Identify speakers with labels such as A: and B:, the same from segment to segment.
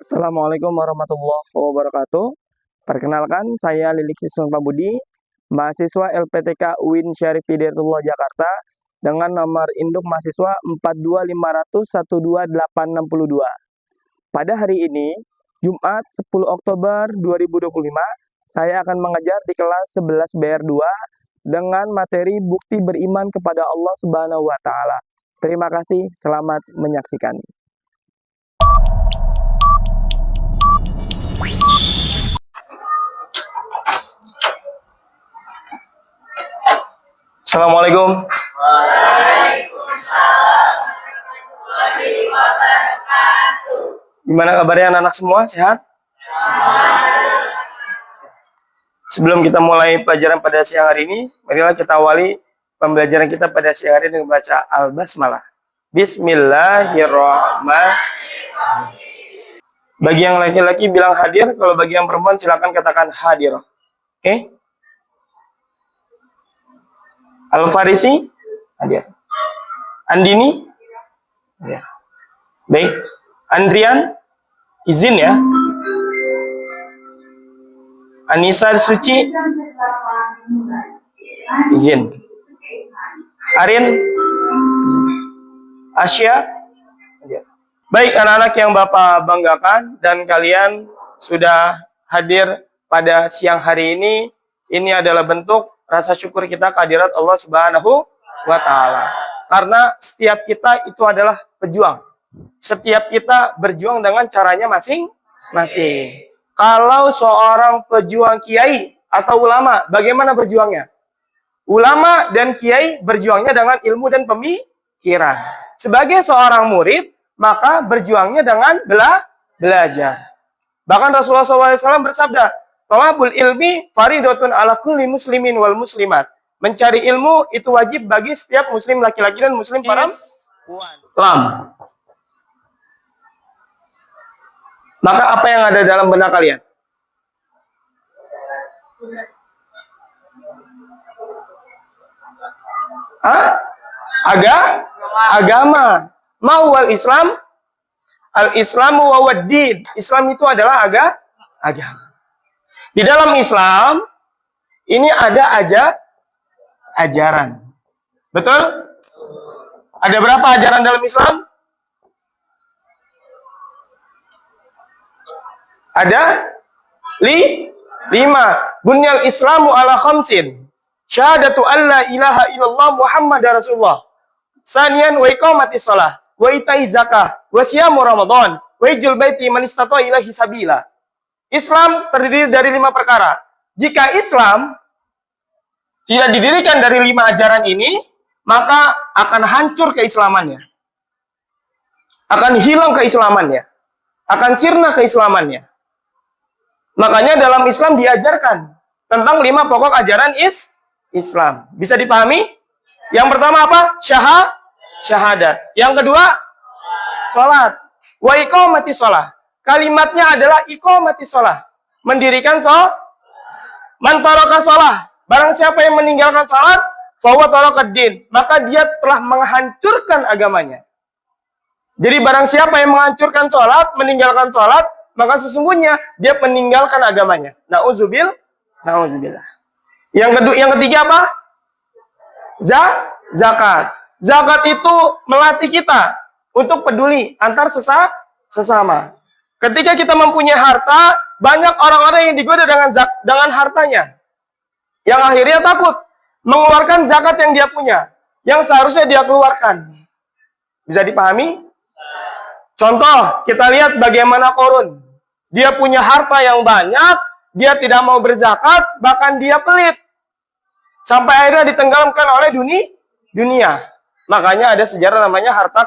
A: Assalamualaikum warahmatullahi wabarakatuh. Perkenalkan, saya Lilik Hisnul Pambudi, mahasiswa LPTK UIN Syarif Hidayatullah Jakarta, dengan nomor induk mahasiswa 42500128862. Pada hari ini, Jumat 10 Oktober 2025, saya akan mengajar di kelas 11 BR2 dengan materi bukti beriman kepada Allah Subhanahu wa Ta'ala. Terima kasih, selamat menyaksikan. Assalamualaikum.
B: Waalaikumsalam warahmatullahi wabarakatuh.
A: Gimana kabarnya anak-anak semua? Sehat? Sebelum kita mulai pelajaran pada siang hari ini, marilah kita awali pembelajaran kita pada siang hari dengan membaca Al-Basmalah. Bismillahirrahmanirrahim. Bagi yang laki-laki bilang hadir, kalau bagi yang perempuan silakan katakan hadir. Oke? Al-Farisi hadir. Andini hadir. Baik. Andrian izin ya. Anissa Suci izin. Arin izin. Asya hadir. Baik anak-anak yang Bapak banggakan dan kalian sudah hadir pada siang hari ini adalah bentuk rasa syukur kita kehadirat Allah Subhanahu wa Ta'ala. Karena setiap kita itu adalah pejuang. Setiap kita berjuang dengan caranya masing-masing. Kalau seorang pejuang kiai atau ulama, bagaimana berjuangnya? Ulama dan kiai berjuangnya dengan ilmu dan pemikiran. Sebagai seorang murid, maka berjuangnya dengan belajar. Bahkan Rasulullah SAW bersabda, "Thalabul ilmi faridatun ala kulli muslimin wal muslimat." Mencari ilmu itu wajib bagi setiap muslim laki-laki dan muslim perempuan. Maka apa yang ada dalam benak kalian? Agama. Mawal Islam, al-Islamu wa wad-din. Islam itu adalah agama. Di dalam Islam, ini ada ajaran. Betul? Ada berapa ajaran dalam Islam? Ada 5. Bunyal Islamu ala khamsin. Syahadatu an la ilaha illallah Muhammadar Rasulullah. Saniyan wa iqamatis shalah, wa itai zakah, wa siyamu Ramadan, wa hijjul baiti man istata'a ilaihi sabila. Islam terdiri dari 5 perkara. Jika Islam tidak didirikan dari 5 ajaran ini, maka akan hancur keislamannya. Akan hilang keislamannya. Akan sirna keislamannya. Makanya dalam Islam diajarkan tentang 5 pokok ajaran Islam. Bisa dipahami? Yang pertama apa? Syahadat. Yang kedua? Salat. Wa iqamatis shalah. Kalimatnya adalah iqamatis shalah. Mendirikan salat. Man taraka shalah. Barang siapa yang meninggalkan salat, fahuwa tarakad din. Maka dia telah menghancurkan agamanya. Jadi barang siapa yang menghancurkan salat, meninggalkan salat, maka sesungguhnya dia meninggalkan agamanya. Na'udzubillah. Yang ketiga apa? Zakat. Zakat itu melatih kita untuk peduli antar sesama. Ketika kita mempunyai harta, banyak orang-orang yang digoda dengan hartanya. Yang akhirnya takut mengeluarkan zakat yang dia punya, yang seharusnya dia keluarkan. Bisa dipahami? Contoh, kita lihat bagaimana Korun. Dia punya harta yang banyak, dia tidak mau berzakat, bahkan dia pelit. Sampai akhirnya ditenggelamkan oleh dunia. Makanya ada sejarah namanya harta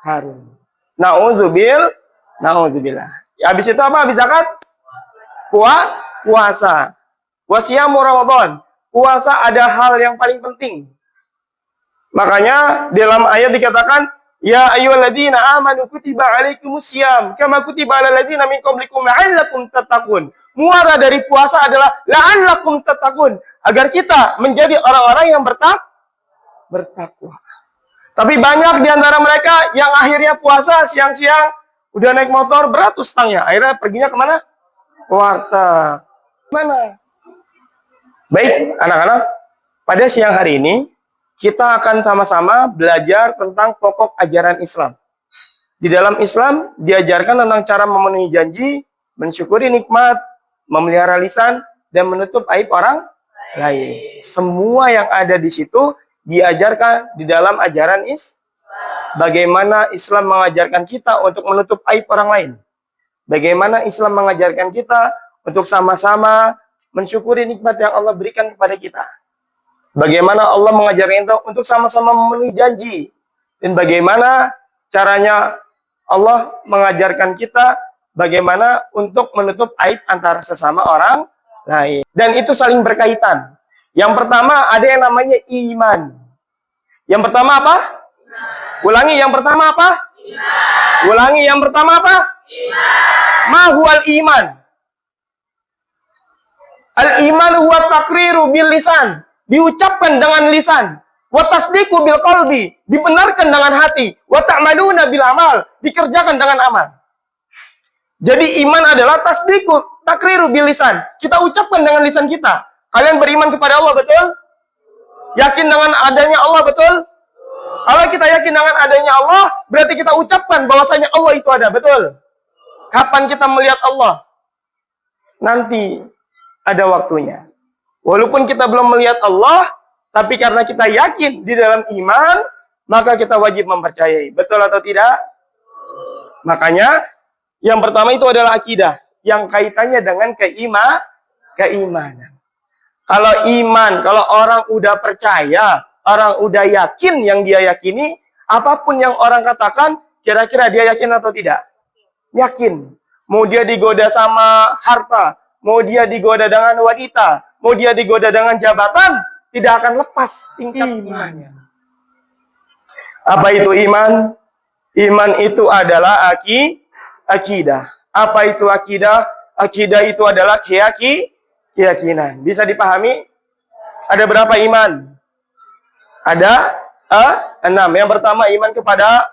A: karun. Na'udzubillah. Habis itu apa? Habis zakat? Puasa. Wasiyamu Ramadan. Puasa ada hal yang paling penting. Makanya dalam ayat dikatakan, ya ayyuhalladzina amanu kutiba alaikumusiyam kama kutiba alal ladzina min qablikum la'allakum tattaqun. Muara dari puasa adalah la'allakum tattaqun, agar kita menjadi orang-orang yang bertakwa. Tapi banyak di antara mereka yang akhirnya puasa siang-siang Udah naik motor, berat tuh stangnya. Akhirnya perginya kemana? Ke warteg. Mana? Baik, anak-anak. Pada siang hari ini, kita akan sama-sama belajar tentang pokok ajaran Islam. Di dalam Islam, diajarkan tentang cara memenuhi janji, mensyukuri nikmat, memelihara lisan, dan menutup aib orang lain. Semua yang ada di situ diajarkan di dalam ajaran Islam. Bagaimana Islam mengajarkan kita untuk menutup aib orang lain. Bagaimana Islam mengajarkan kita untuk sama-sama mensyukuri nikmat yang Allah berikan kepada kita. Bagaimana Allah mengajarkan kita untuk sama-sama memenuhi janji. Dan bagaimana caranya Allah mengajarkan kita bagaimana untuk menutup aib antara sesama orang lain. Dan itu saling berkaitan. Yang pertama ada yang namanya iman. Yang pertama apa? Ulangi, yang pertama apa? Iman. Ulangi, yang pertama apa? Iman. Ma huwal iman? Al-iman huwa takriru bil lisan. Diucapkan dengan lisan. Wa tasdiqu bil qalbi. Dibenarkan dengan hati. Wa ta'maluna bil amal. Dikerjakan dengan amal. Jadi iman adalah tasdiqu, takriru bil lisan. Kita ucapkan dengan lisan kita. Kalian beriman kepada Allah, betul? Yakin dengan adanya Allah, betul? Kalau kita yakin dengan adanya Allah, berarti kita ucapkan bahwasanya Allah itu ada, betul? Kapan kita melihat Allah? Nanti ada waktunya. Walaupun kita belum melihat Allah, tapi karena kita yakin di dalam iman, maka kita wajib mempercayai. Betul atau tidak? Makanya, yang pertama itu adalah akidah. Yang kaitannya dengan keimanan. Kalau iman, kalau orang udah percaya, orang udah yakin yang dia yakini, apapun yang orang katakan, kira-kira dia yakin atau tidak? Yakin. Mau dia digoda sama harta, mau dia digoda dengan wanita, mau dia digoda dengan jabatan, tidak akan lepas tingkat imannya. Apa itu iman? Iman itu adalah akidah. Apa itu akidah? Akidah itu adalah keyakinan. Bisa dipahami? Ada berapa iman? Ada 6. Yang pertama iman kepada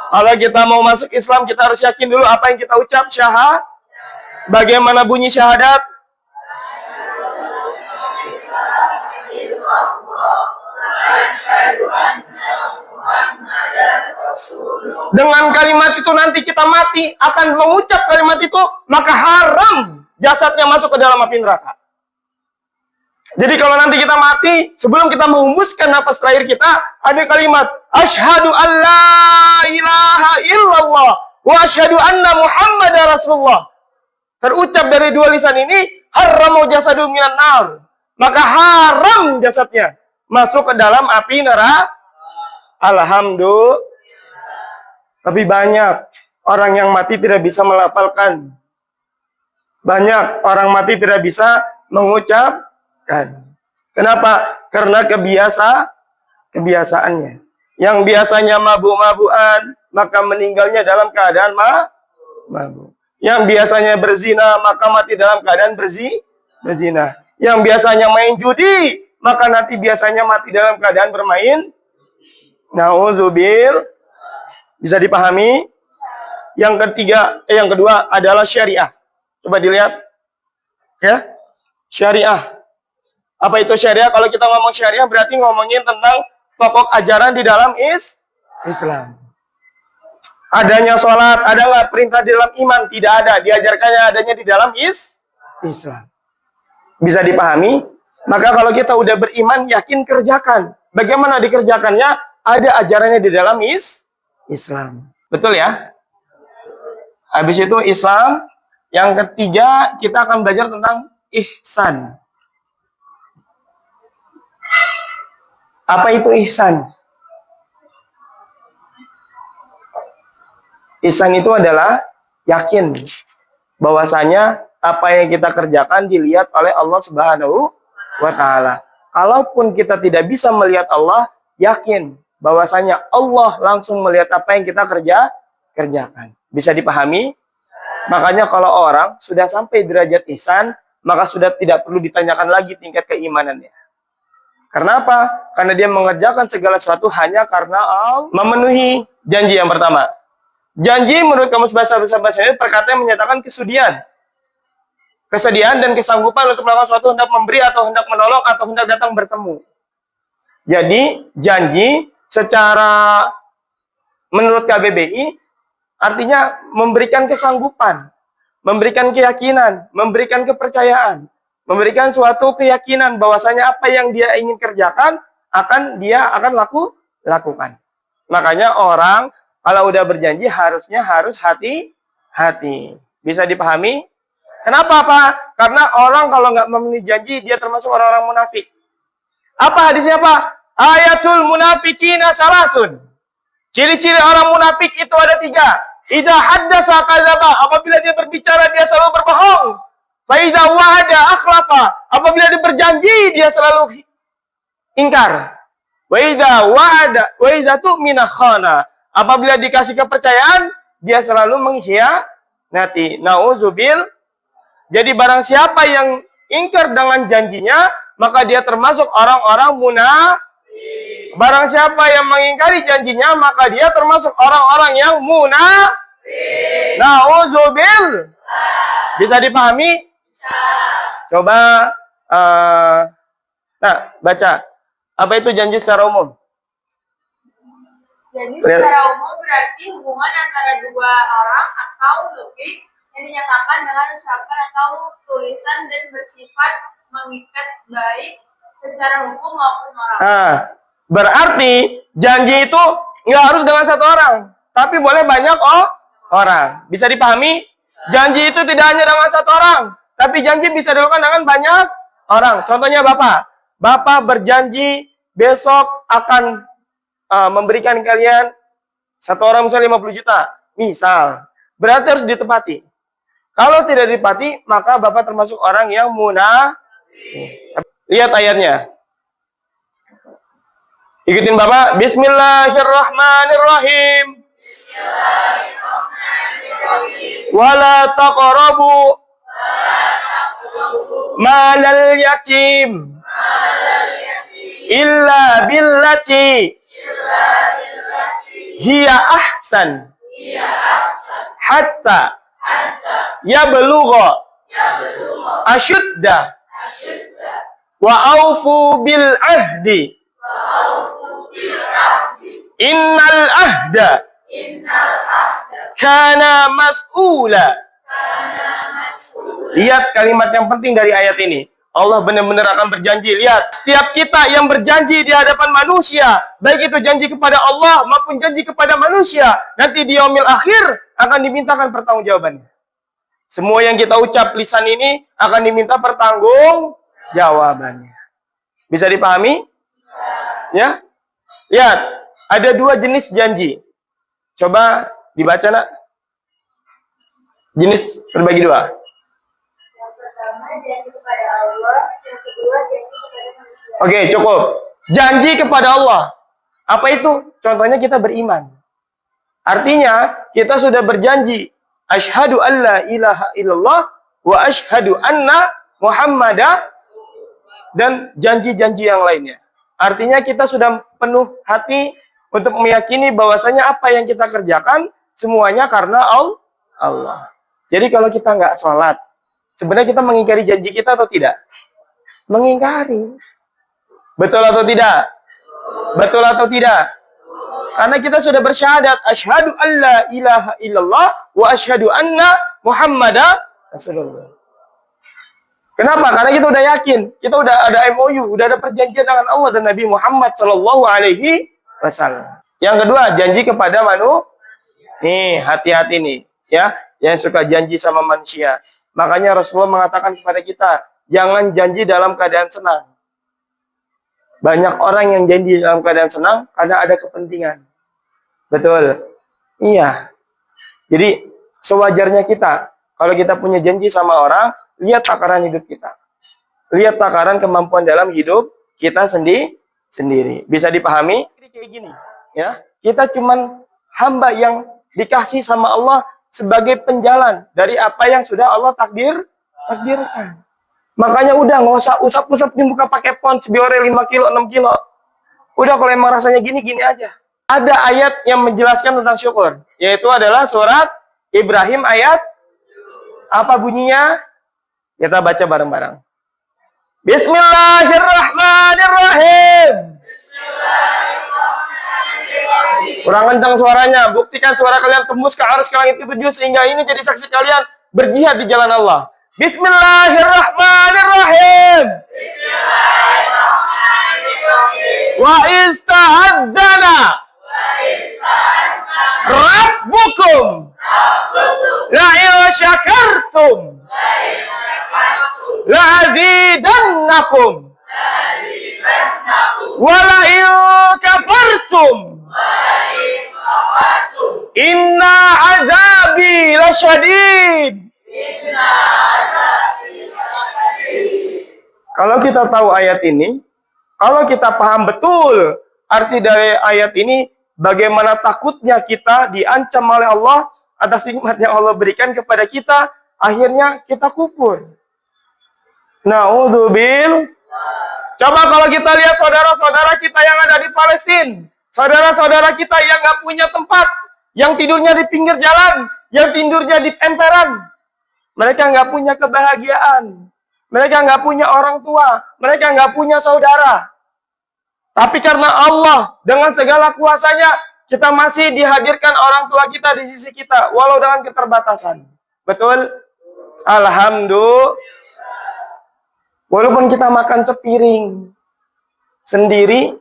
A: kalau kita mau masuk Islam, kita harus yakin dulu apa yang kita ucap, syahad. Bagaimana bunyi syahadat? Dengan kalimat itu nanti kita mati, akan mengucap kalimat itu, maka haram jasadnya masuk ke dalam api neraka. Jadi kalau nanti kita mati, sebelum kita menghembuskan napas terakhir kita, ada kalimat asyhadu alla ilaha illallah wa asyhadu anna muhammadar rasulullah. Terucap dari dua lisan ini, haramu jasadu minan nar. Maka haram jasadnya masuk ke dalam api neraka. Alhamdulillah. Tapi banyak orang yang mati tidak bisa melafalkan. Banyak orang mati tidak bisa mengucapkan. Kenapa? Karena kebiasaannya. Yang biasanya mabuk-mabukan, maka meninggalnya dalam keadaan mabuk. Yang biasanya berzina, maka mati dalam keadaan berzina. Yang biasanya main judi, maka nanti biasanya mati dalam keadaan bermain. Nauzubil. Bisa dipahami? Yang kedua adalah syariah. Coba dilihat. Ya. Syariah. Apa itu syariah? Kalau kita ngomong syariah berarti ngomongin tentang pokok ajaran di dalam Islam. Adanya sholat, ada nggak perintah di dalam iman? Tidak ada. Diajarkannya adanya di dalam Islam. Bisa dipahami? Maka kalau kita udah beriman, yakin kerjakan. Bagaimana dikerjakannya? Ada ajarannya di dalam Islam. Betul ya? Habis itu Islam. Yang ketiga, kita akan belajar tentang ihsan. Apa itu ihsan? Ihsan itu adalah yakin bahwasanya apa yang kita kerjakan dilihat oleh Allah Subhanahu wa Ta'ala. Kalaupun kita tidak bisa melihat Allah, yakin bahwasanya Allah langsung melihat apa yang kita kerjakan. Bisa dipahami? Makanya kalau orang sudah sampai derajat ihsan, maka sudah tidak perlu ditanyakan lagi tingkat keimanannya. Karena apa? Karena dia mengerjakan segala sesuatu hanya karena Allah. Memenuhi janji yang pertama. Janji menurut kamus bahasa Indonesia perkataan yang menyatakan kesediaan dan kesanggupan untuk melakukan suatu, hendak memberi atau hendak menolong atau hendak datang bertemu. Jadi janji secara menurut KBBI artinya memberikan kesanggupan, memberikan keyakinan, memberikan kepercayaan, memberikan suatu keyakinan bahwasanya apa yang dia ingin kerjakan dia akan lakukan. Makanya orang kalau udah berjanji harus hati-hati. Bisa dipahami? Kenapa, Pak? Karena orang kalau nggak memenuhi janji, dia termasuk orang-orang munafik. Apa hadisnya, Pak? Ayatul munafikina salasun. Ciri-ciri orang munafik itu ada 3. Idza haddasa kadzaba. Apabila dia berbicara, dia selalu berbohong. Fa idza wa'ada akhlafa. Apabila dia berjanji, dia selalu ingkar. Wa idza wa'ada wa idza tu'mina khana. Apabila dikasih kepercayaan, dia selalu mengkhianati. Nauzubil. Jadi barang siapa yang ingkar dengan janjinya, maka dia termasuk orang-orang munafik. Barang siapa yang mengingkari janjinya, maka dia termasuk orang-orang yang munafik. Nauzubil. Bisa dipahami? Coba baca. Apa itu janji secara umum?
B: Janji secara umum berarti hubungan antara 2 orang atau lebih yang dinyatakan dengan ucapan atau tulisan dan bersifat mengikat baik secara hukum maupun moral.
A: Berarti janji itu nggak harus dengan 1 orang, tapi boleh banyak orang. Bisa dipahami? Janji itu tidak hanya dengan 1 orang, tapi janji bisa dilakukan dengan banyak orang. Contohnya Bapak berjanji besok akan memberikan kalian 1 orang misalnya 50 juta. Misal, berarti harus ditepati. Kalau tidak ditepati, maka Bapak termasuk orang yang munafik. Lihat ayatnya. Ikutin Bapak. Bismillahirrahmanirrahim. Wala taqrabu malal yatim illa billati hiya ahsan hatta yablugha asyudda wa aufu bil ahdi innal ahda kana mas'ula. Lihat kalimat yang penting dari ayat ini. Allah benar-benar akan berjanji. Lihat, setiap kita yang berjanji di hadapan manusia, baik itu janji kepada Allah maupun janji kepada manusia, nanti di yaumil akhir akan dimintakan pertanggungjawabannya. Semua yang kita ucap lisan ini akan diminta pertanggungjawabannya. Bisa dipahami? Ya? Lihat, ada 2 jenis janji. Coba dibaca, Nak. Jenis terbagi 2.
B: Yang pertama janji kepada Allah, yang kedua janji kepada manusia.
A: Oke, cukup. Janji kepada Allah. Apa itu? Contohnya kita beriman. Artinya, kita sudah berjanji. Asyhadu an la ilaha illallah wa asyhadu anna Muhammadan dan janji-janji yang lainnya. Artinya kita sudah penuh hati untuk meyakini bahwasanya apa yang kita kerjakan semuanya karena Allah. Jadi kalau kita nggak sholat, sebenarnya kita mengingkari janji kita atau tidak? Mengingkari. Betul atau tidak? Betul atau tidak? Karena kita sudah bersyahadat, asyhadu an la ilaha illallah wa asyhadu anna Muhammadan Rasulullah. Kenapa? Karena kita udah yakin, kita udah ada MOU, udah ada perjanjian dengan Allah dan Nabi Muhammad Shallallahu Alaihi Wasallam. Yang kedua, janji kepada manusia. Nih, hati-hati nih, ya, yang suka janji sama manusia. Makanya Rasulullah mengatakan kepada kita, jangan janji dalam keadaan senang. Banyak orang yang janji dalam keadaan senang karena ada kepentingan. Betul? Iya. Jadi, sewajarnya kita, kalau kita punya janji sama orang, lihat takaran hidup kita. Lihat takaran kemampuan dalam hidup kita sendiri. Bisa dipahami? Kayak gini, ya. Kita cuman hamba yang dikasih sama Allah sebagai penjalan dari apa yang sudah Allah takdirkan. Makanya udah nggak usah usap-usap di muka pakai pons biore 5 kilo, 6 kilo. Udah kalau emang rasanya gini aja. ada ayat yang menjelaskan tentang syukur, yaitu adalah surat Ibrahim ayat apa bunyinya? Kita baca bareng-bareng. Bismillahirrahmanirrahim. Kurang kencang suaranya. Buktikan suara kalian tembus ke arus ke langit ketujuh sehingga ini jadi saksi kalian berjihad di jalan Allah. Bismillahirrahmanirrahim. Wa ista'adzana Rabbukum la'in syakartum la'azidannakum wa la'in kafartum inna azabi lasyadid. Kalau kita tahu ayat ini, kalau kita paham betul arti dari ayat ini, bagaimana takutnya kita diancam oleh Allah atas nikmat yang Allah berikan kepada kita, akhirnya kita kufur. Naudzubil. Coba kalau kita lihat saudara-saudara kita yang ada di Palestina, saudara-saudara kita yang nggak punya tempat, yang tidurnya di pinggir jalan, yang tidurnya di emperan, mereka nggak punya kebahagiaan, mereka nggak punya orang tua, mereka nggak punya saudara. Tapi karena Allah dengan segala kuasanya, kita masih dihadirkan orang tua kita di sisi kita, walau dengan keterbatasan. Betul? Alhamdulillah. Walaupun kita makan sepiring sendiri,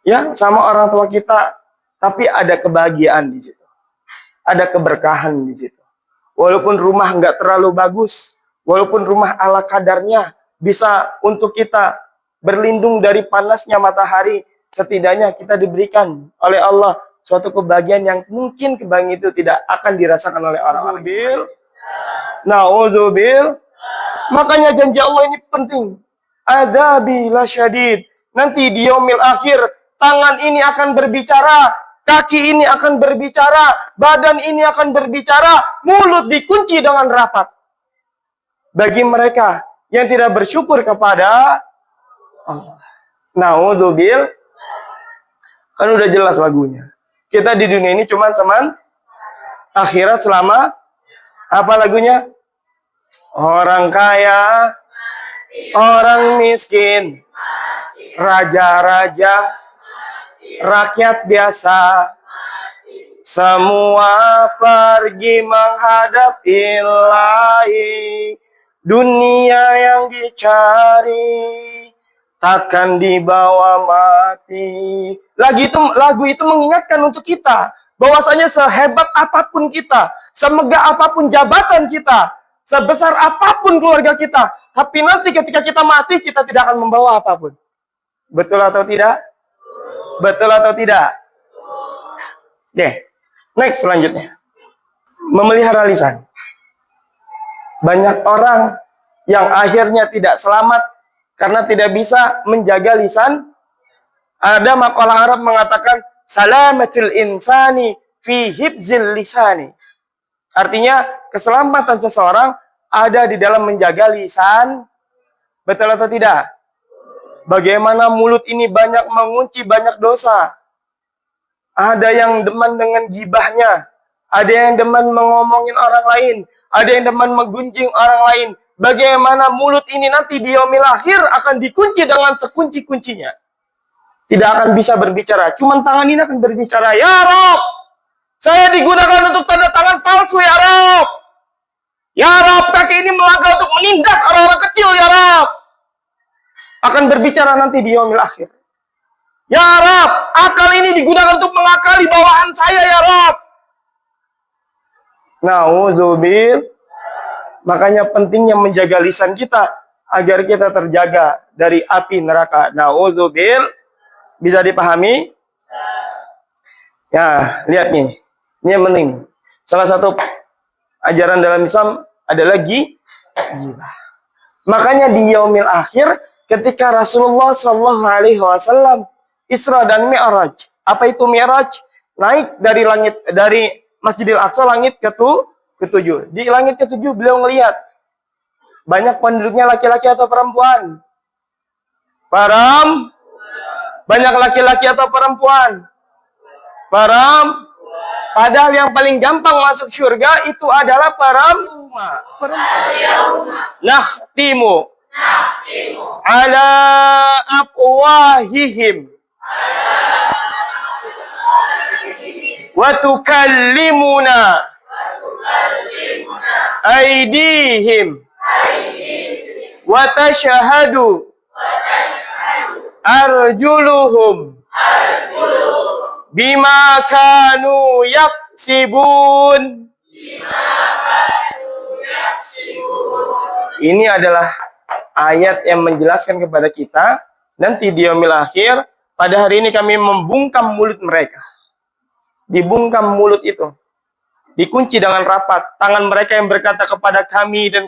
A: ya sama orang tua kita, tapi ada kebahagiaan di situ, ada keberkahan di situ. Walaupun rumah nggak terlalu bagus, walaupun rumah ala kadarnya bisa untuk kita berlindung dari panasnya matahari, setidaknya kita diberikan oleh Allah suatu kebahagiaan yang mungkin kebahagiaan itu tidak akan dirasakan oleh orang-orang. Nauzubil. Makanya janji Allah ini penting. Adzabi lasyadid. Nanti di yaumil akhir, tangan ini akan berbicara, kaki ini akan berbicara, badan ini akan berbicara, mulut dikunci dengan rapat. Bagi mereka yang tidak bersyukur kepada Allah. Naudzubil. Kan udah jelas lagunya. Kita di dunia ini cuma teman, akhirat selama apa lagunya? Orang kaya, orang miskin, raja-raja, rakyat biasa, semua pergi menghadap Ilahi. Dunia yang dicari takkan dibawa mati. Lagu itu mengingatkan untuk kita bahwasanya sehebat apapun kita, semegah apapun jabatan kita, sebesar apapun keluarga kita, tapi nanti ketika kita mati, kita tidak akan membawa apapun. Betul atau tidak? Betul atau tidak? Oke, next selanjutnya. Memelihara lisan. Banyak orang yang akhirnya tidak selamat karena tidak bisa menjaga lisan. Ada makalah Arab mengatakan, salamatul insani fi hibzil lisani. Artinya, keselamatan seseorang ada di dalam menjaga lisan. Betul atau tidak? Bagaimana mulut ini banyak mengunci banyak dosa. Ada yang demen dengan gibahnya. Ada yang demen mengomongin orang lain. Ada yang demen menggunjing orang lain. Bagaimana mulut ini nanti di yaumil akhir akan dikunci dengan sekunci-kuncinya. Tidak akan bisa berbicara. Cuman tangan ini akan berbicara. Ya Rob, saya digunakan untuk tanda tangan palsu, ya Rob. Ya Rob, kaki ini melangkah untuk menindas orang-orang kecil, ya Rob. Akan berbicara nanti di yaumil akhir. Ya Rob, akal ini digunakan untuk mengakali bawahan saya, ya Rob. Nauzubil. Makanya pentingnya menjaga lisan kita agar kita terjaga dari api neraka. Nauzubil. Bisa dipahami? Ya, lihat nih. Ini yang penting nih. Salah satu ajaran dalam Islam adalah ghibah. Makanya di yaumil akhir ketika Rasulullah SAW Isra dan Mi'raj. Apa itu Mi'raj? Naik dari langit, dari Masjidil Aqsa, langit ketujuh. Di langit ketujuh beliau ngelihat banyak penduduknya laki-laki atau perempuan. Banyak laki-laki atau perempuan? Padahal yang paling gampang masuk surga itu adalah nakhtimu ala afwahihim wa tukallimuna aydihim wa tashhadu arjuluhum bima kanu yaksibun. Ini adalah ayat yang menjelaskan kepada kita nanti di yaumil akhir, pada hari ini kami membungkam mulut mereka. Dibungkam mulut itu, dikunci dengan rapat. Tangan mereka yang berkata kepada kami dan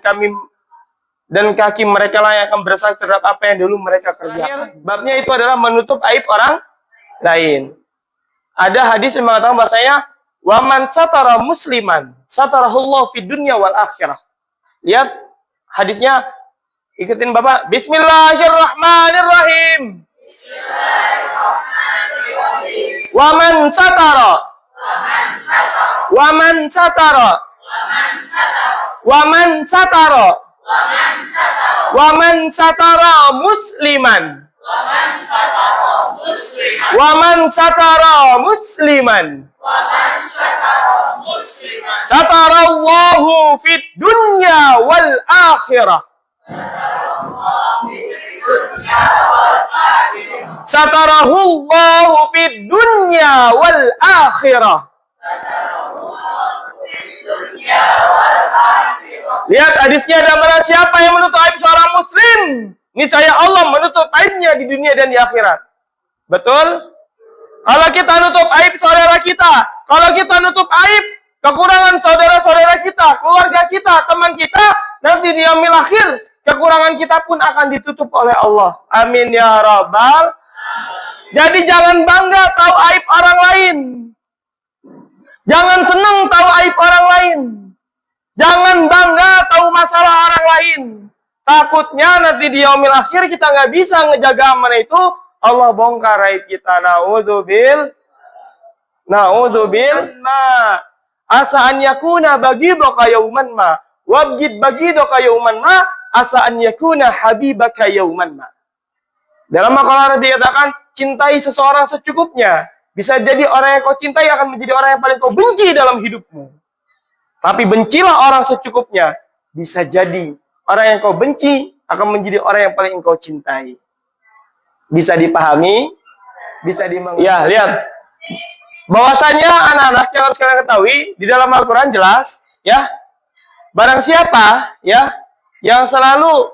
A: kaki mereka lah yang akan bersaksi terhadap apa yang dulu mereka kerjakan. Babnya itu adalah menutup aib orang lain. Ada hadis yang mengatakan bahasanya, waman satara musliman satarahullahu fid dunya wal akhirah. Lihat hadisnya, ikutin Bapak. Bismillahirrahmanirrahim. Waman satara musliman satarallahu fid dunya wal akhirah. Satarahullahu fid dunya wal akhirah. Lihat hadisnya, ada barang siapa yang menutup aib seorang muslim, niscaya Allah menutup aibnya di dunia dan di akhirat. Betul? Kalau kita nutup aib saudara kita, kalau kita nutup aib kekurangan saudara-saudara kita, keluarga kita, teman kita, nanti di yaumil akhir kekurangan kita pun akan ditutup oleh Allah. Amin ya rabbal. Jadi jangan bangga tahu aib orang lain. Jangan senang tahu aib orang lain. Jangan bangga tahu masalah orang lain. Takutnya nanti di yaumil akhir kita nggak bisa ngejaga amanah itu, Allah bongkar aib kita. Naudzubil ma asa an yakuna bagidaka yauman ma wabgid bagidaka yauman ma asa an yakuna habibaka yauman ma. Dalam makalah dikatakan, cintai seseorang secukupnya. Bisa jadi orang yang kau cintai akan menjadi orang yang paling kau benci dalam hidupmu. Tapi bencilah orang secukupnya. Bisa jadi orang yang kau benci akan menjadi orang yang paling engkau cintai. Bisa dipahami? Bisa dimengerti? Ya, lihat. Bahwasanya anak-anak yang harus kalian ketahui, di dalam Al-Quran jelas, ya, barang siapa, ya, yang selalu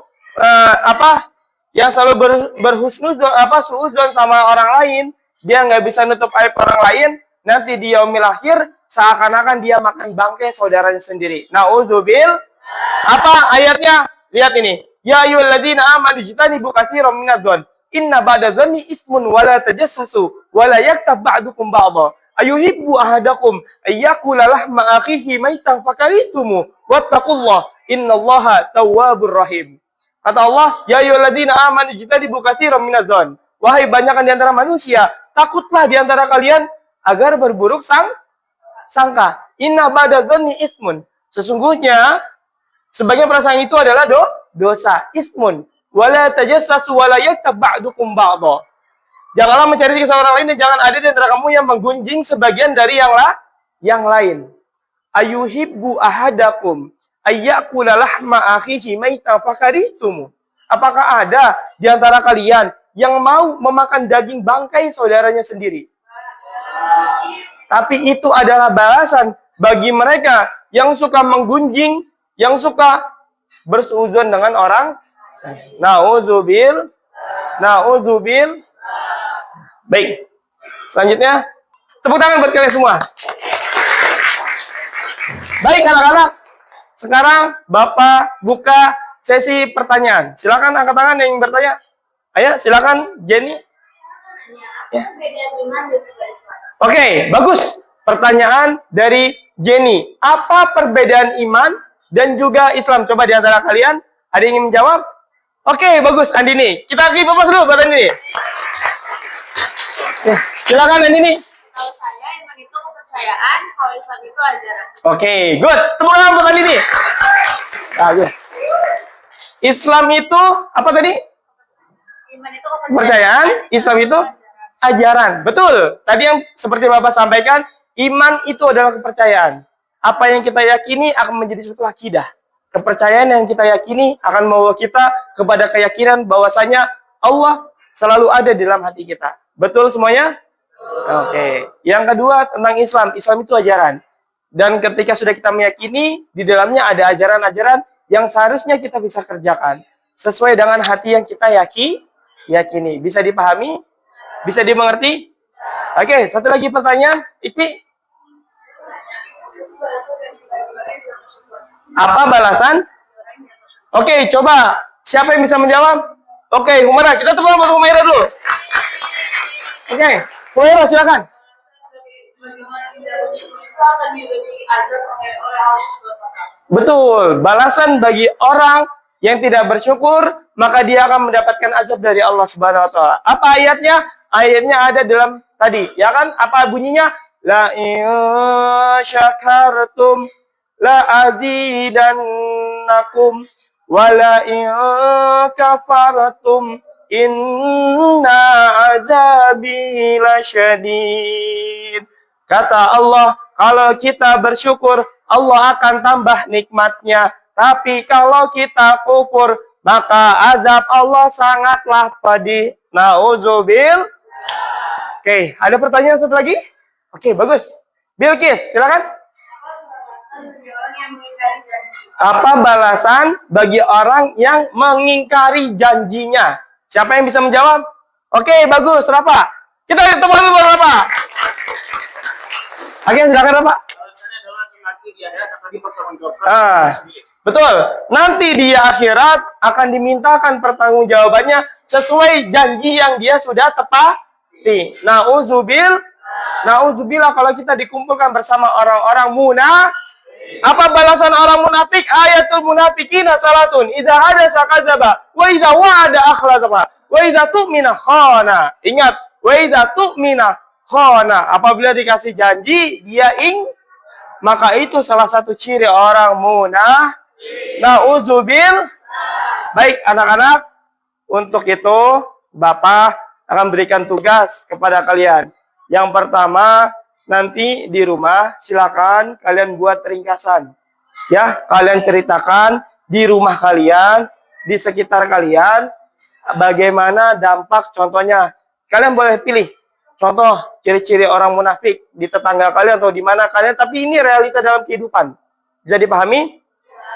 A: suudzon sama orang lain, dia nggak bisa nutup aib orang lain, nanti di yaumil akhir seakan-akan dia makan bangkai saudaranya sendiri. Nauzubil. Apa ayatnya? Lihat ini. Ya ayyuhalladzina amanu ijtanibu katsiran minadh-dhon. Inna ba'dadh-dhonni ismun wa la tajassasu wa la yaktab ba'dukum ba'dha. Ayuhibbu ahadakum ayyakula lahma akhihi maitan fakarihtumu wattaqullah innallaha tawwabur rahim. Kata Allah, ya ayyuhalladzina amanu ijtanibu katsiran minadh-dhon. Wahai banyakan di antara manusia, takutlah di antara kalian agar berburuk sangka. Inna ba'dadh-dhonni ismun. Sesungguhnya sebagian perasaan itu adalah dosa. Ismun. Wala tajassasu wala yaktab ba'dukum ba'dha. Janganlah mencari siksa orang lain dan jangan ada di antara kamu yang menggunjing sebagian dari yang lain. Ayuhibbu ahadakum ayyakula lahma akhihi maitan fakarihtumu. Apakah ada di antara kalian yang mau memakan daging bangkai saudaranya sendiri? Tapi itu adalah balasan bagi mereka yang suka menggunjing, yang suka bersuudzon dengan orang. Nauzubil. Baik. Selanjutnya, tepuk tangan buat kalian semua. Baik anak-anak. Sekarang Bapak buka sesi pertanyaan. Silakan angkat tangan yang bertanya. Ayo, silakan Jenny. Ya. Oke, bagus. Pertanyaan dari Jenny. Apa perbedaan iman dan juga Islam? Coba di antara kalian ada yang ingin menjawab? Oke, bagus. Andini. Kita kipas dulu buat Andini. Oke, silakan Andini.
B: Kalau saya kepercayaan, kalau Islam itu ajaran.
A: Oke, good. Tepuk tangan buat ini. Nah, good. Islam itu apa tadi?
B: Iman itu
A: Kepercayaan, Islam itu ajaran. Betul. Tadi yang seperti Bapak sampaikan, iman itu adalah kepercayaan. Apa yang kita yakini akan menjadi suatu akidah. Kepercayaan yang kita yakini akan membawa kita kepada keyakinan bahwasanya Allah selalu ada di dalam hati kita. Betul semuanya? Oke. Yang kedua tentang Islam. Islam itu ajaran. Dan ketika sudah kita meyakini, di dalamnya ada ajaran-ajaran yang seharusnya kita bisa kerjakan sesuai dengan hati yang kita yakini. Bisa dipahami? Bisa dimengerti? Oke, satu lagi pertanyaan. Ikmi. Apa balasan? Oke, coba. Siapa yang bisa menjawab? Oke, Humaira. Kita tepuk tangan Humaira dulu. Oke, Humaira silakan.
B: Bagaimana tidak bersyukur itu akan diberi azab oleh Allah Subhanahu wa Ta'ala.
A: Betul. Balasan bagi orang yang tidak bersyukur, maka dia akan mendapatkan azab dari Allah Subhanahu wa Ta'ala. Apa ayatnya? Ayatnya ada dalam tadi, ya kan? Apa bunyinya? La in syakartum la azidannakum wa la in kafartum inna azabi lasyadid. Kata Allah, kalau kita bersyukur, Allah akan tambah nikmatnya. Tapi kalau kita kufur, maka azab Allah sangatlah pedih. Nauzubil. Oke, ada pertanyaan satu lagi? Oke, bagus. Bilqis, silakan. Apa balasan bagi orang yang mengingkari janjinya? Siapa yang bisa menjawab? Oke, bagus, Rafa. Kita tepuk tangan buat Rafa. Oke, silakan Rafa. Betul. Nanti di akhirat akan dimintakan pertanggungjawabannya sesuai janji yang dia sudah tepati. Nauzubillah kalau kita dikumpulkan bersama orang-orang munafik. Apa balasan orang munafik? Ayatul munafiqina salasun. Idza hadasa kadzaba wa idza wa'ada akhlafa wa idza tu'mina khana. Ingat, wa idza tu'mina khana. Apabila dikasih janji, dia maka itu salah satu ciri orang munafik. Nauzubil. Baik anak-anak, untuk itu Bapak akan berikan tugas kepada kalian. Yang pertama, nanti di rumah silakan kalian buat ringkasan. Ya, kalian ceritakan di rumah kalian, di sekitar kalian bagaimana dampak contohnya. Kalian boleh pilih contoh ciri-ciri orang munafik di tetangga kalian atau di mana kalian, tapi ini realita dalam kehidupan. Bisa dipahami?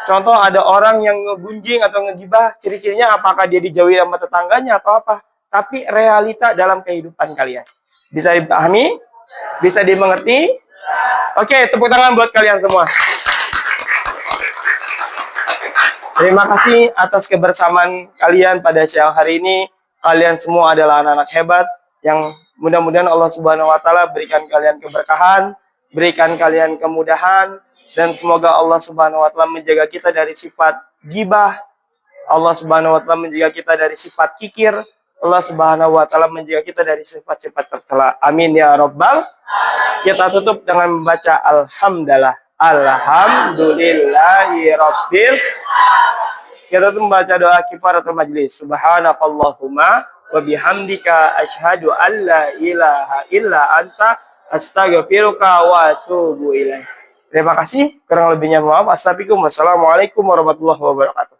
A: Contoh ada orang yang ngegunjing atau ngegibah, ciri-cirinya apakah dia dijauhi sama tetangganya atau apa. Tapi realita dalam kehidupan kalian. Bisa dipahami? Bisa dimengerti? Oke, tepuk tangan buat kalian semua. Terima kasih atas kebersamaan kalian pada siang hari ini. Kalian semua adalah anak-anak hebat yang mudah-mudahan Allah Subhanahu wa Ta'ala berikan kalian keberkahan, berikan kalian kemudahan, dan semoga Allah Subhanahu wa Ta'ala menjaga kita dari sifat gibah. Allah Subhanahu wa Ta'ala menjaga kita dari sifat kikir. Allah Subhanahu wa Ta'ala menjaga kita dari sifat-sifat tercela. Amin ya Rabbal. Kita tutup dengan membaca alhamdulillah. Alhamdulillahi Rabbil. Kita tutup membaca doa kifaratul majlis. Subhanakallahumma wa bihamdika asyhadu an la ilaha illa anta astaghfiruka wa atubu ilaik. Terima kasih. Kurang lebihnya maaf. Assalamualaikum warahmatullahi wabarakatuh.